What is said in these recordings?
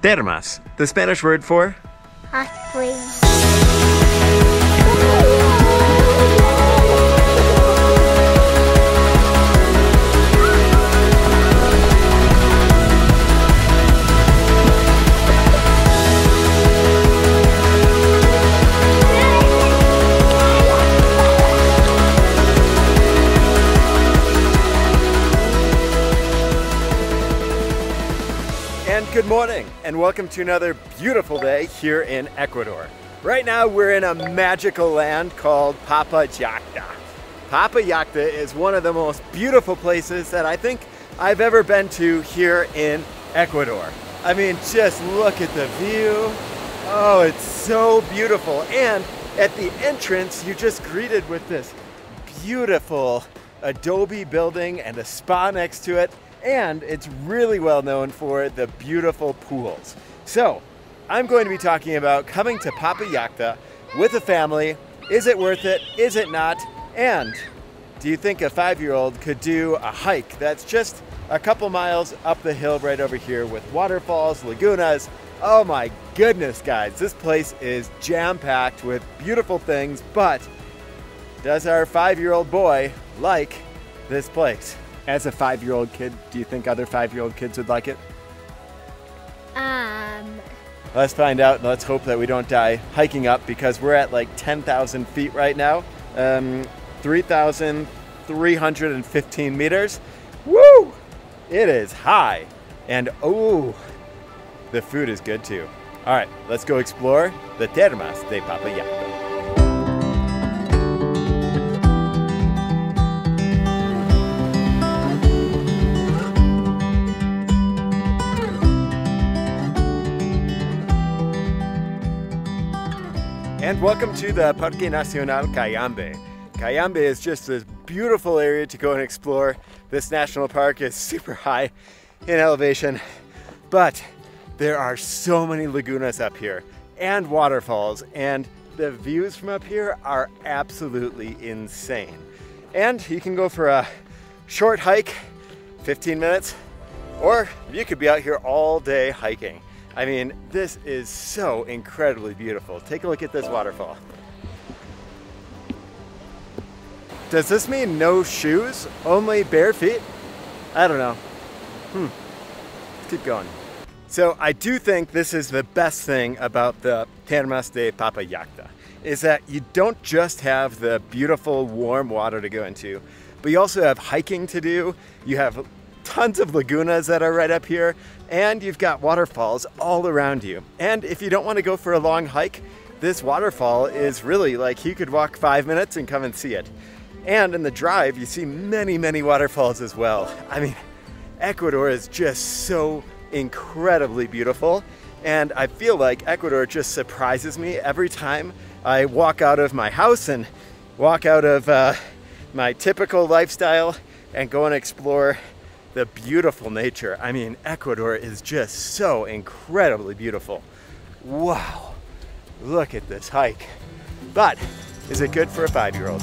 Termas, the Spanish word for? Hot spring. And good morning, and welcome to another beautiful day here in Ecuador. Right now we're in a magical land called Papallacta. Papallacta is one of the most beautiful places that I think I've ever been to here in Ecuador. I mean, just look at the view. Oh, it's so beautiful. And at the entrance, you're just greeted with this beautiful adobe building and a spa next to it. And it's really well known for the beautiful pools. So I'm going to be talking about coming to Papallacta with a family. Is it worth it? Is it not? And do you think a 5-year-old could do a hike that's just a couple miles up the hill right over here with waterfalls, lagunas? Oh my goodness, guys, this place is jam-packed with beautiful things, but does our 5-year-old boy like this place? As a 5-year-old kid, do you think other 5-year-old kids would like it? Let's find out, and let's hope that we don't die hiking up, because we're at like 10,000 feet right now. 3,315 meters. Woo! It is high. And oh, the food is good too. All right, let's go explore the Termas de Papallacta. And welcome to the Parque Nacional Cayambe. Cayambe is just this beautiful area to go and explore. This national park is super high in elevation, but there are so many lagunas up here and waterfalls, and the views from up here are absolutely insane. And you can go for a short hike, 15 minutes, or you could be out here all day hiking. I mean, this is so incredibly beautiful. Take a look at this waterfall. Does this mean no shoes? Only bare feet? I don't know. Let's keep going. So I do think this is the best thing about the Termas de Papallacta, is that you don't just have the beautiful warm water to go into, but you also have hiking to do. You have tons of lagunas that are right up here, and you've got waterfalls all around you. And if you don't want to go for a long hike, this waterfall is really like you could walk 5 minutes and come and see it. And in the drive, you see many, many waterfalls as well. I mean, Ecuador is just so incredibly beautiful, and I feel like Ecuador just surprises me every time I walk out of my house and walk out of my typical lifestyle and go and explore the beautiful nature. I mean, Ecuador is just so incredibly beautiful. Wow, look at this hike. But is it good for a 5-year-old?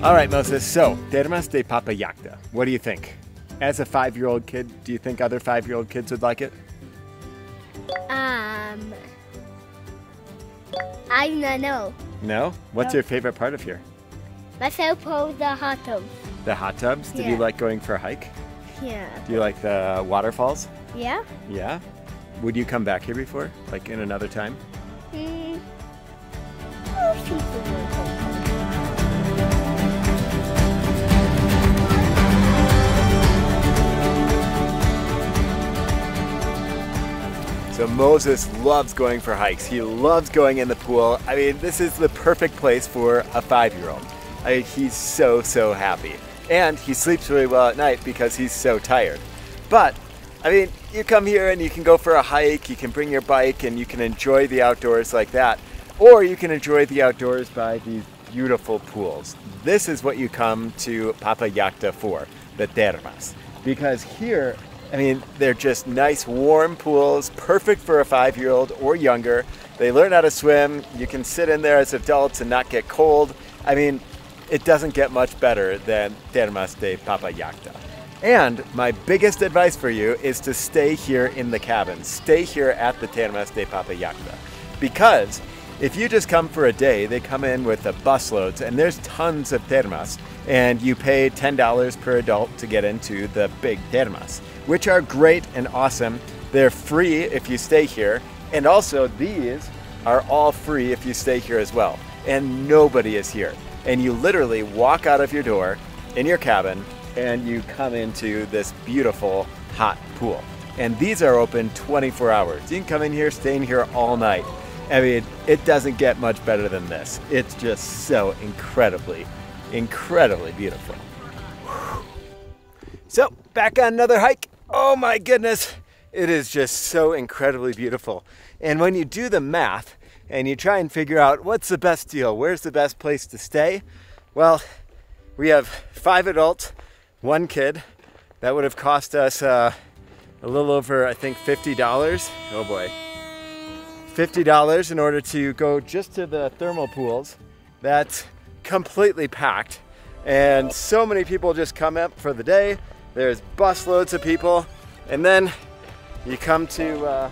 All right, Moses, so Termas de Papallacta, what do you think? As a 5-year-old kid, do you think other 5-year-old kids would like it? I don't know. No? What's your favorite part of here? I suppose the hot tub. The hot tubs? Did Yeah. you like going for a hike? Yeah. Do you like the waterfalls? Yeah? Yeah? Would you come back here before? Like in another time? So Moses loves going for hikes. He loves going in the pool. I mean, this is the perfect place for a 5-year-old. I mean, he's so, so happy. And he sleeps really well at night because he's so tired. But, I mean, you come here and you can go for a hike, you can bring your bike and you can enjoy the outdoors like that. Or you can enjoy the outdoors by these beautiful pools. This is what you come to Papallacta for, the Termas. Because here, I mean, they're just nice warm pools, perfect for a 5-year-old or younger. They learn how to swim. You can sit in there as adults and not get cold. I mean, it doesn't get much better than Termas de Papallacta. And my biggest advice for you is to stay here in the cabin. Stay here at the Termas de Papallacta. Because if you just come for a day, they come in with the busloads, and there's tons of termas, and you pay $10 per adult to get into the big termas, which are great and awesome. They're free if you stay here, and also these are all free if you stay here as well. And nobody is here. And you literally walk out of your door in your cabin, and you come into this beautiful hot pool. And these are open 24 hours. You can come in here, stay in here all night. I mean, it doesn't get much better than this. It's just so incredibly, incredibly beautiful. Whew. So, back on another hike. Oh my goodness, it is just so incredibly beautiful. And when you do the math and you try and figure out what's the best deal, where's the best place to stay, well, we have 5 adults, 1 kid. That would have cost us a little over, I think, $50. Oh boy. $50 in order to go just to the thermal pools. That's completely packed. And so many people just come up for the day. There's busloads of people. And then you come to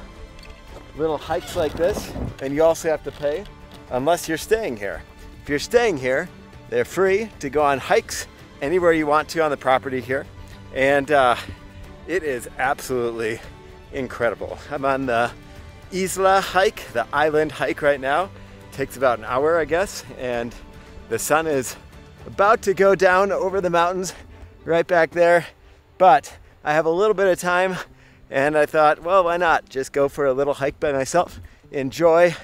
little hikes like this, and you also have to pay unless you're staying here. If you're staying here, they're free to go on hikes anywhere you want to on the property here. And it is absolutely incredible. I'm on the Isla hike, the island hike right now. It takes about an hour, I guess, and the sun is about to go down over the mountains right back there. But I have a little bit of time, and I thought, well, why not just go for a little hike by myself, enjoy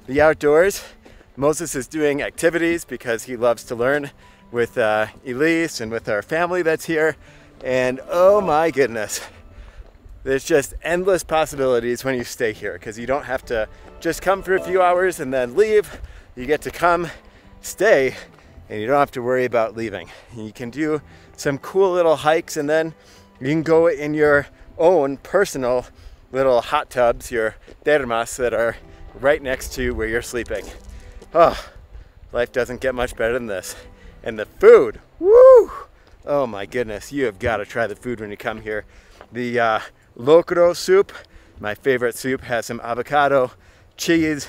the outdoors. Moses is doing activities because he loves to learn with Elise and with our family that's here. And oh my goodness, there's just endless possibilities when you stay here, because you don't have to just come for a few hours and then leave. You get to come, stay, and you don't have to worry about leaving. You can do some cool little hikes, and then you can go in your own personal little hot tubs, your termas, that are right next to where you're sleeping. Oh, life doesn't get much better than this. And the food, woo! Oh my goodness, you have got to try the food when you come here. The locro soup, my favorite soup, has some avocado, cheese,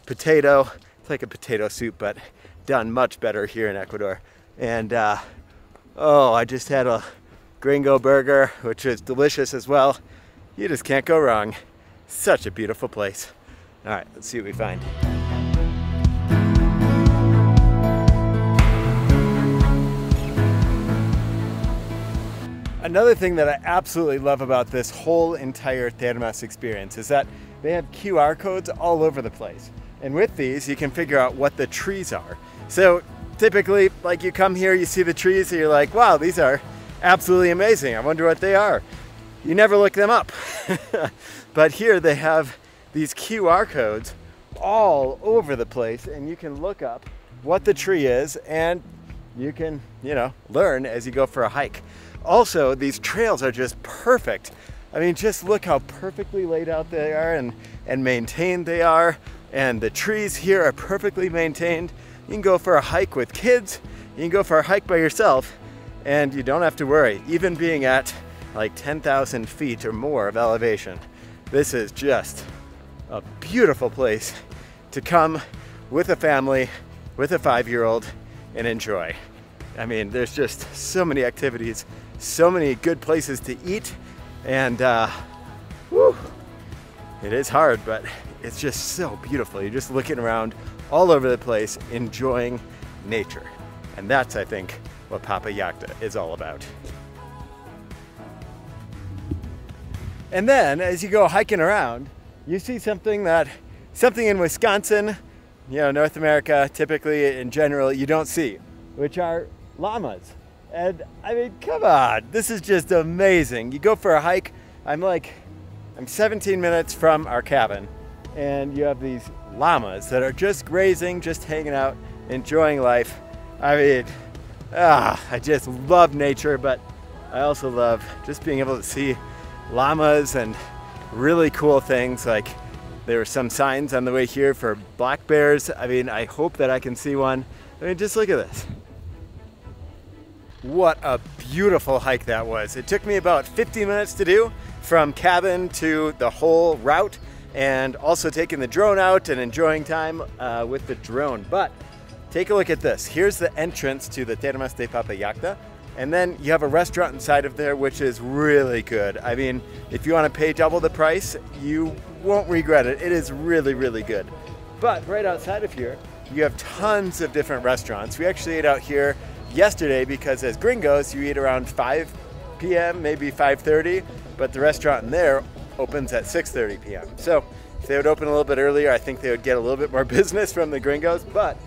potato. It's like a potato soup, but done much better here in Ecuador. And oh, I just had a gringo burger, which is delicious as well. You just can't go wrong. Such a beautiful place. All right, let's see what we find. Another thing that I absolutely love about this whole entire Termas experience is that they have QR codes all over the place. And with these, you can figure out what the trees are. So typically, like, you come here, you see the trees, and you're like, wow, these are absolutely amazing. I wonder what they are. You never look them up. But here they have these QR codes all over the place, and you can look up what the tree is, and you can, you know, learn as you go for a hike. Also, these trails are just perfect. I mean, just look how perfectly laid out they are and maintained they are. And the trees here are perfectly maintained. You can go for a hike with kids. You can go for a hike by yourself, and you don't have to worry. Even being at like 10,000 feet or more of elevation, this is just a beautiful place to come with a family, with a 5-year-old, and enjoy. I mean, there's just so many activities, so many good places to eat, and whew, it is hard, but it's just so beautiful. You're just looking around all over the place, enjoying nature. And that's, I think, what Papallacta is all about. And then, as you go hiking around, you see something in Wisconsin, you know, North America, typically in general, you don't see, which are llamas. And I mean, come on, this is just amazing. You go for a hike, I'm 17 minutes from our cabin, and you have these llamas that are just grazing, just hanging out, enjoying life. I mean, I just love nature, but I also love just being able to see llamas and really cool things. Like, there were some signs on the way here for black bears. I mean, I hope that I can see one. I mean, just look at this. What a beautiful hike that was. It took me about 50 minutes to do, from cabin to the whole route, and also taking the drone out and enjoying time with the drone. But take a look at this. Here's the entrance to the Termas de Papallacta. And then you have a restaurant inside of there, which is really good. I mean, if you want to pay double the price, you won't regret it. It is really, really good. But right outside of here, you have tons of different restaurants. We actually ate out here yesterday because as gringos, you eat around 5 p.m., maybe 5:30, but the restaurant in there opens at 6:30 p.m. So if they would open a little bit earlier, I think they would get a little bit more business from the gringos, but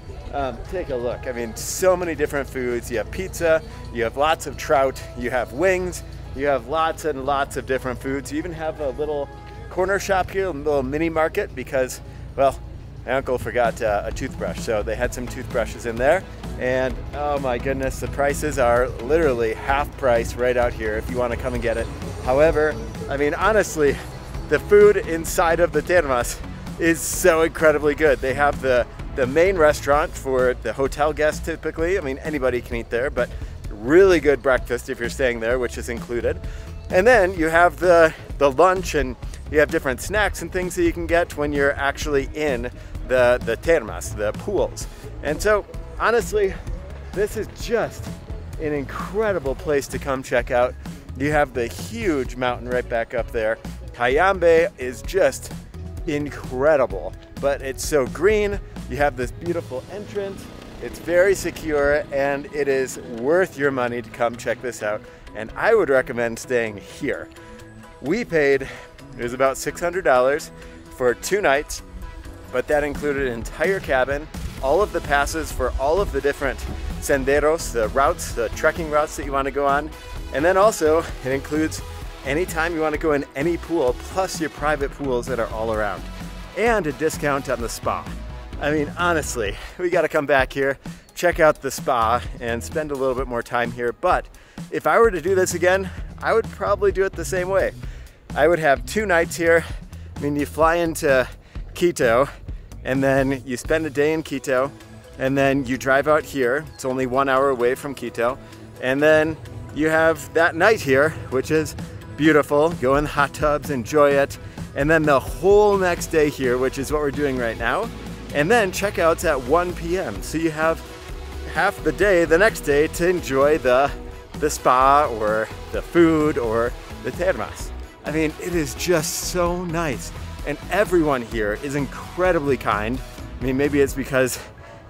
take a look. I mean, so many different foods. You have pizza, you have lots of trout, you have wings, you have lots and lots of different foods. You even have a little corner shop here, a little mini market because, well, my uncle forgot a toothbrush, so they had some toothbrushes in there. And oh my goodness, the prices are literally half price right out here if you want to come and get it. However, I mean, honestly, the food inside of the Termas is so incredibly good. They have the main restaurant for the hotel guests typically. I mean, anybody can eat there, but really good breakfast if you're staying there, which is included. And then you have the lunch, and you have different snacks and things that you can get when you're actually in the termas, the pools. And so, honestly, this is just an incredible place to come check out. You have the huge mountain right back up there. Cayambe is just incredible, but it's so green. You have this beautiful entrance. It's very secure, and it is worth your money to come check this out. And I would recommend staying here. We paid, it was about $600 for 2 nights, but that included an entire cabin, all of the passes for all of the different senderos, the routes, the trekking routes that you want to go on. And then also it includes anytime you want to go in any pool, plus your private pools that are all around, and a discount on the spa. I mean, honestly, we got to come back here, check out the spa, and spend a little bit more time here. But if I were to do this again, I would probably do it the same way. I would have 2 nights here. I mean, you fly into Quito, and then you spend a day in Quito, and then you drive out here. It's only 1 hour away from Quito. And then you have that night here, which is beautiful. Go in the hot tubs, enjoy it. And then the whole next day here, which is what we're doing right now. And then checkouts at 1 p.m. So you have half the day the next day to enjoy the spa or the food or the termas. I mean, it is just so nice. And everyone here is incredibly kind. I mean, maybe it's because,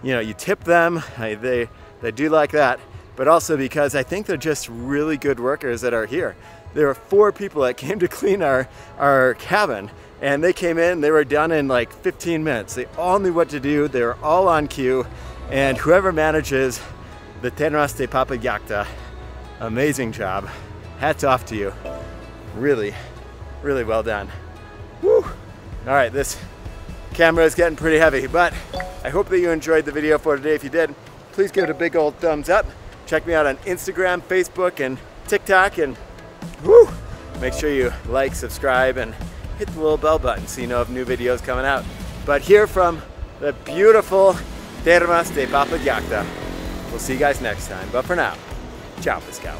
you know, you tip them, they do like that, but also because I think they're just really good workers that are here. There were 4 people that came to clean our cabin, and they came in, they were done in like 15 minutes. They all knew what to do, they were all on cue, and whoever manages the Termas de Papallacta, amazing job. Hats off to you. Really, really well done. Woo! All right, this camera is getting pretty heavy, but I hope that you enjoyed the video for today. If you did, please give it a big old thumbs up. Check me out on Instagram, Facebook, and TikTok, and woo! Make sure you like, subscribe, and hit the little bell button so you know of new videos coming out. But here from the beautiful Termas de Papallacta, we'll see you guys next time. But for now, ciao, pescado.